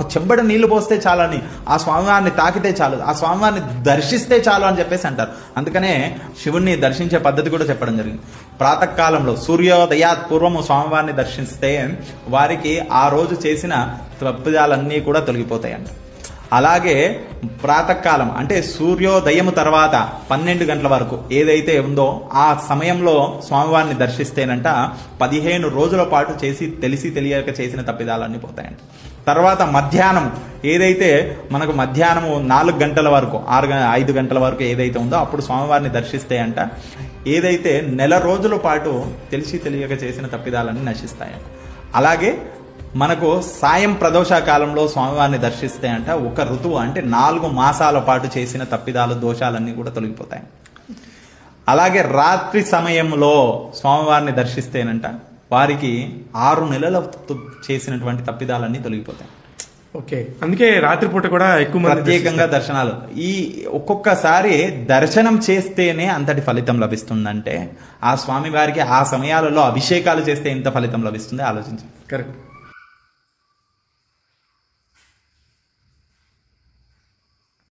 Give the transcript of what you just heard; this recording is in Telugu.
ఒక చెంబడి నీళ్లు పోస్తే చాలని, ఆ స్వామివారిని తాకితే చాలు, ఆ స్వామివారిని దర్శిస్తే చాలు అని చెప్పేసి అంటారు. అందుకనే శివుణ్ణి దర్శించే పద్ధతి కూడా చెప్పడం జరిగింది. ప్రాతకాలంలో సూర్యోదయాత్ పూర్వము స్వామివారిని దర్శిస్తే వారికి ఆ రోజు చేసిన తప్పిదాలన్నీ కూడా తొలగిపోతాయంట. అలాగే ప్రాతకాలం అంటే సూర్యోదయం తర్వాత 12 గంటల వరకు ఏదైతే ఉందో ఆ సమయంలో స్వామివారిని దర్శిస్తేనంట 15 రోజుల పాటు చేసి తెలిసి తెలియక చేసిన తప్పిదాలన్నీ పోతాయంట. తర్వాత మధ్యాహ్నం ఏదైతే మనకు మధ్యాహ్నము 4 గంటల వరకు 5 గంటల వరకు ఏదైతే ఉందో అప్పుడు స్వామివారిని దర్శిస్తే అంట ఏదైతే నెల రోజుల పాటు తెలిసి తెలియక చేసిన తప్పిదాలన్నీ నశిస్తాయంట. అలాగే మనకు సాయం ప్రదోష కాలంలో స్వామివారిని దర్శిస్తే అంట ఒక ఋతువు అంటే 4 మాసాల పాటు చేసిన తప్పిదాలు దోషాలన్నీ కూడా తొలగిపోతాయి. అలాగే రాత్రి సమయంలో స్వామివారిని దర్శిస్తేనంట వారికి 6 నెలల చేసినటువంటి తప్పిదాలన్నీ తొలగిపోతాయి. ఓకే, అందుకే రాత్రిపూట కూడా ఎక్కువ ప్రత్యేకంగా దర్శనాలు. ఈ ఒక్కొక్కసారి దర్శనం చేస్తేనే అంతటి ఫలితం లభిస్తుందంటే ఆ స్వామి వారికి ఆ సమయాలలో అభిషేకాలు చేస్తే ఎంత ఫలితం లభిస్తుందో ఆలోచించండి. కరెక్ట్.